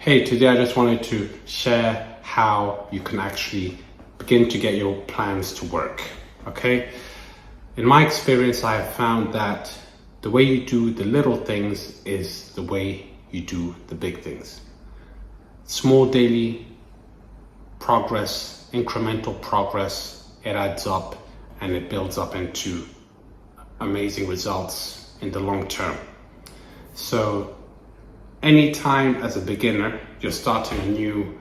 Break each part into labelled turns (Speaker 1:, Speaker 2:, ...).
Speaker 1: Hey, today I just wanted to share how you can actually begin to get your plans to work, okay? In my experience, I have found that the way you do the little things is the way you do the big things. Small daily progress, incremental progress, it adds up and it builds up into amazing results in the long term. So anytime as a beginner you're starting a new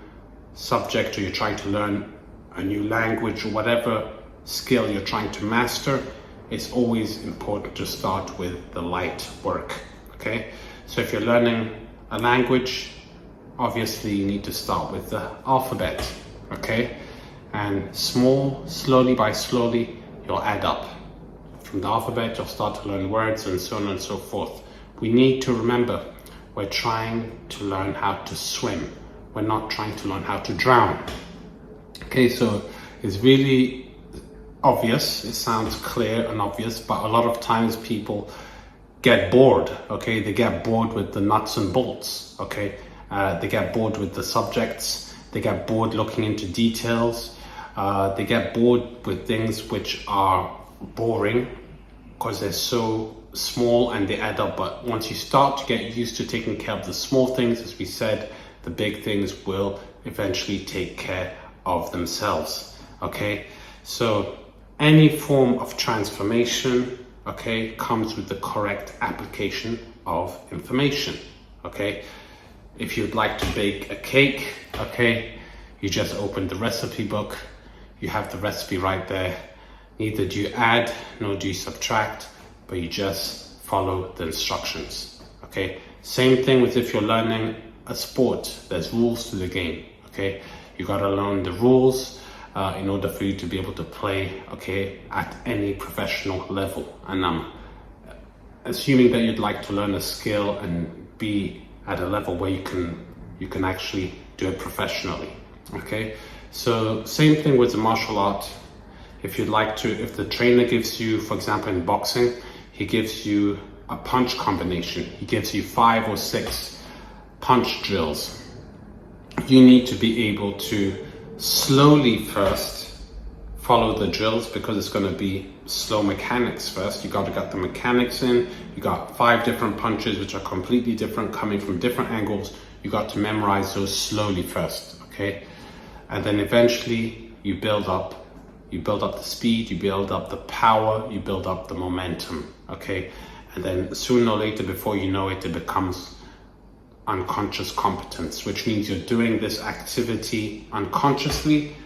Speaker 1: subject or you're trying to learn a new language or whatever skill you're trying to master, it's always important to start with the light work, okay? So if you're learning a language, obviously you need to start with the alphabet, okay? And slowly by slowly, you'll add up. From the alphabet, you'll start to learn words and so on and so forth. We need to remember, we're trying to learn how to swim. We're not trying to learn how to drown. Okay, so it's really obvious. It sounds clear and obvious, but a lot of times people get bored, okay? They get bored with the nuts and bolts, okay? They get bored with the subjects. They get bored looking into details. They get bored with things which are boring because they're so small and they add up. But once you start to get used to taking care of the small things, as we said, the big things will eventually take care of themselves, okay? So any form of transformation, okay, comes with the correct application of information, okay? If you'd like to bake a cake, okay, you just open the recipe book, you have the recipe right there. Neither do you add, nor do you subtract, but you just follow the instructions, okay? Same thing with if you're learning a sport, there's rules to the game, okay? You gotta learn the rules in order for you to be able to play, okay, at any professional level. And I'm assuming that you'd like to learn a skill and be at a level where you can actually do it professionally, okay? So same thing with the martial art. If the trainer gives you, for example, in boxing, he gives you a punch combination. He gives you 5 or 6 punch drills. You need to be able to slowly first follow the drills because it's going to be slow mechanics first. You got to get the mechanics in. You got 5 different punches which are completely different, coming from different angles. You got to memorize those slowly first, okay? And then eventually you build up the speed, you build up the power, you build up the momentum, okay? And then sooner or later, before you know it, it becomes unconscious competence, which means you're doing this activity unconsciously,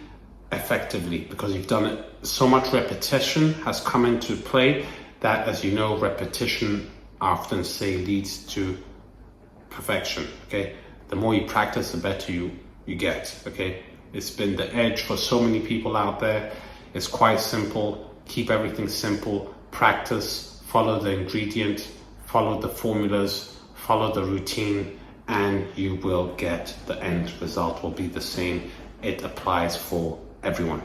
Speaker 1: effectively, because you've done it. So much repetition has come into play that, as you know, repetition, I often say, leads to perfection, okay? The more you practice, the better you get, okay? It's been the edge for so many people out there. It's quite simple. Keep everything simple. Practice, follow the ingredient, follow the formulas, follow the routine, and you will get the end result will be the same. It applies for everyone.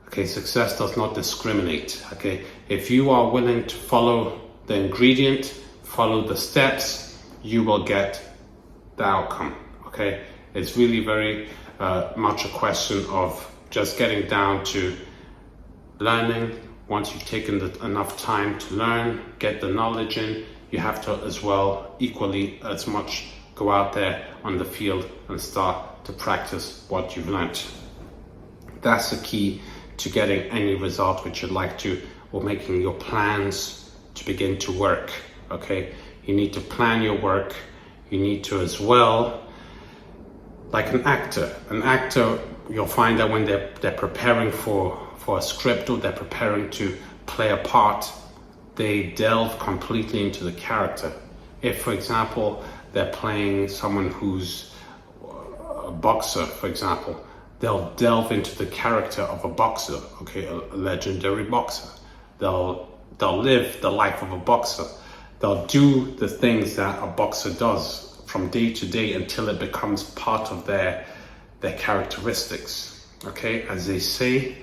Speaker 1: Okay, success does not discriminate. Okay, if you are willing to follow the ingredient, follow the steps, you will get the outcome. Okay, it's really very much a question of just getting down to learning. Once you've taken enough time to learn, get the knowledge in, you have to as well equally as much go out there on the field and start to practice what you've learned. That's the key to getting any result which you'd like to, or making your plans to begin to work, okay? You need to plan your work. You need to as well, like an actor, you'll find that when they're preparing for a script or they're preparing to play a part, they delve completely into the character. If, for example, they're playing someone who's a boxer, for example, they'll delve into the character of a boxer, okay, a legendary boxer. They'll live the life of a boxer. They'll do the things that a boxer does from day to day until it becomes part of their characteristics, okay? As they say,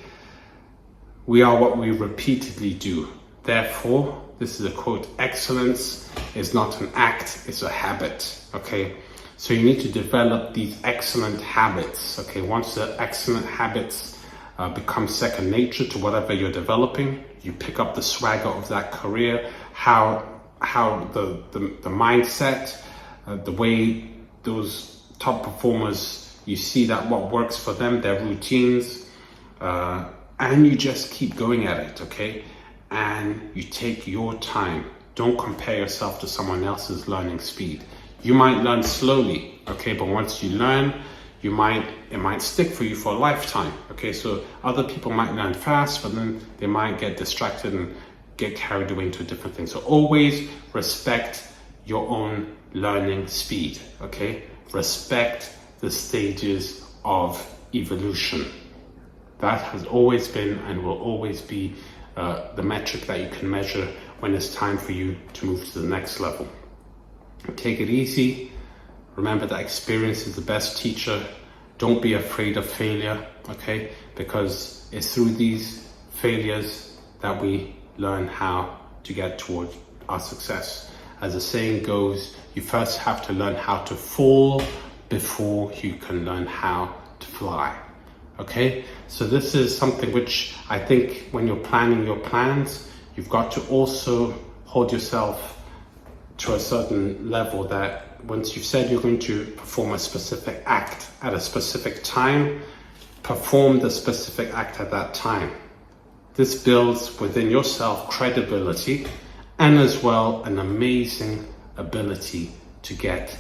Speaker 1: we are what we repeatedly do. Therefore, this is a quote, excellence is not an act, it's a habit, okay? So you need to develop these excellent habits. Okay, once the excellent habits become second nature to whatever you're developing, you pick up the swagger of that career, how the mindset, the way those top performers, you see that what works for them, their routines, and you just keep going at it, okay? And you take your time. Don't compare yourself to someone else's learning speed. You might learn slowly, okay? But once you learn, it might stick for you for a lifetime, okay? So other people might learn fast, but then they might get distracted and get carried away into different things. So always respect your own learning speed, okay? Respect the stages of evolution. That has always been and will always be the metric that you can measure when it's time for you to move to the next level. Take it easy. Remember that experience is the best teacher. Don't be afraid of failure, okay? Because it's through these failures that we learn how to get towards our success. As the saying goes, you first have to learn how to fall before you can learn how to fly. Okay, so this is something which I think when you're planning your plans, you've got to also hold yourself to a certain level that once you've said you're going to perform a specific act at a specific time, perform the specific act at that time. This builds within yourself credibility and as well an amazing ability to get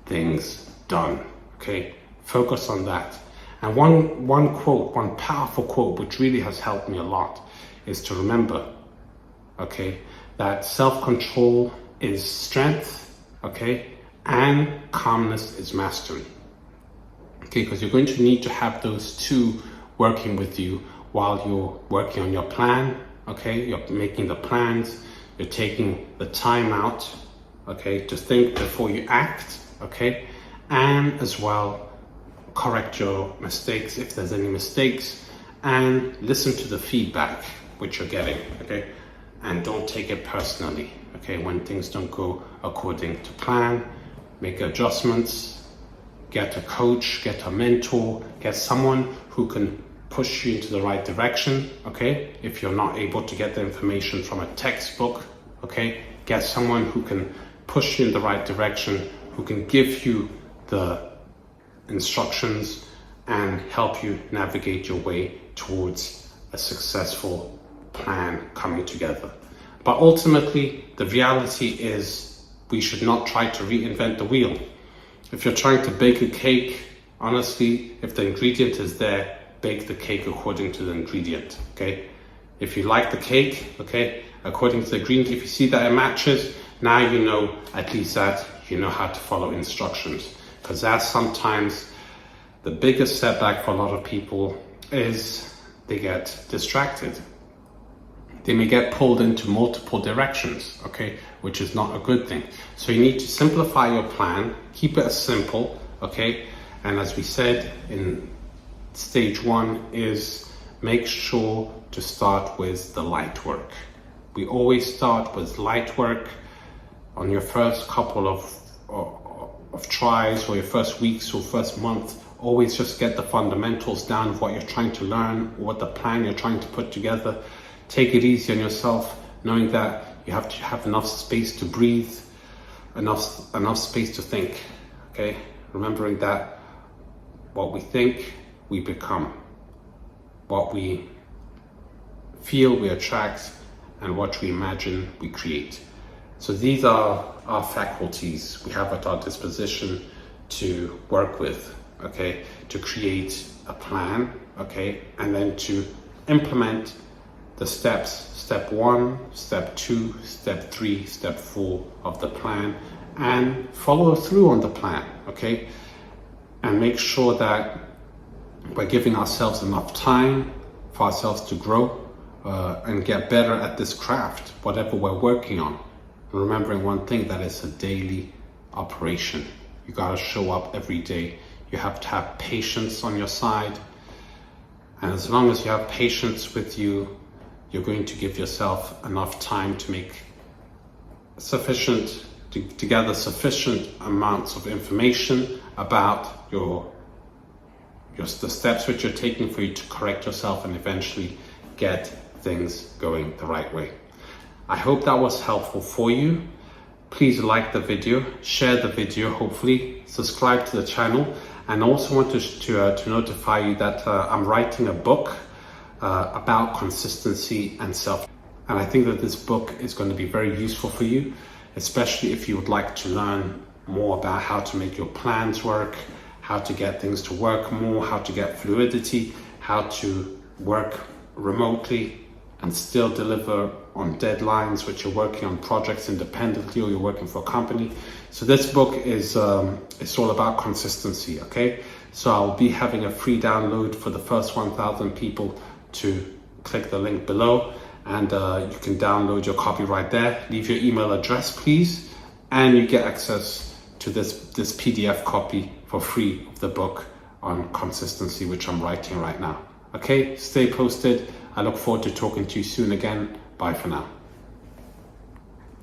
Speaker 1: things done. Okay, focus on that. And one quote, one powerful quote, which really has helped me a lot, is to remember, okay, that self-control is strength, okay, and calmness is mastery. Okay, because you're going to need to have those two working with you while you're working on your plan, okay, you're making the plans, you're taking the time out, okay, to think before you act, okay, and as well, correct your mistakes if there's any mistakes, and listen to the feedback which you're getting, okay? And don't take it personally, okay? When things don't go according to plan, make adjustments, get a coach, get a mentor, get someone who can push you into the right direction, okay? If you're not able to get the information from a textbook, okay? Get someone who can push you in the right direction, who can give you the instructions and help you navigate your way towards a successful plan coming together. But ultimately, the reality is we should not try to reinvent the wheel. If you're trying to bake a cake, honestly, if the ingredient is there, bake the cake according to the ingredient, okay? If you like the cake, okay, according to the ingredient, if you see that it matches, now you know at least that you know how to follow instructions. Because that's sometimes the biggest setback for a lot of people is they get distracted. They may get pulled into multiple directions, okay, which is not a good thing. So you need to simplify your plan, keep it simple, okay, and as we said in stage 1 is make sure to start with the light work. We always start with light work on your first couple of tries or your first weeks or first month. Always just get the fundamentals down of what you're trying to learn, what the plan you're trying to put together. Take it easy on yourself, knowing that you have to have enough space to breathe, enough space to think, okay? Remembering that what we think, we become. What we feel, we attract, and what we imagine, we create. So these are our faculties we have at our disposition to work with, okay, to create a plan, okay, and then to implement the steps, step 1, step 2, step 3, step 4 of the plan, and follow through on the plan, okay, and make sure that we're giving ourselves enough time for ourselves to grow and get better at this craft, whatever we're working on. Remembering one thing, that it's a daily operation. You gotta show up every day. You have to have patience on your side. And as long as you have patience with you, you're going to give yourself enough time to make sufficient to gather sufficient amounts of information about the steps which you're taking for you to correct yourself and eventually get things going the right way. I hope that was helpful for you. Please like the video, share the video, hopefully subscribe to the channel, and also want to notify you that I'm writing a book about consistency and self. And I think that this book is going to be very useful for you, especially if you would like to learn more about how to make your plans work, how to get things to work more, how to get fluidity, how to work remotely and still deliver on deadlines, which you're working on projects independently or you're working for a company. So this book is it's all about consistency, okay? So I'll be having a free download for the first 1,000 people to click the link below, and you can download your copy right there. Leave your email address, please, and you get access to this PDF copy for free of the book on consistency, which I'm writing right now. Okay, stay posted. I look forward to talking to you soon again. Bye for now.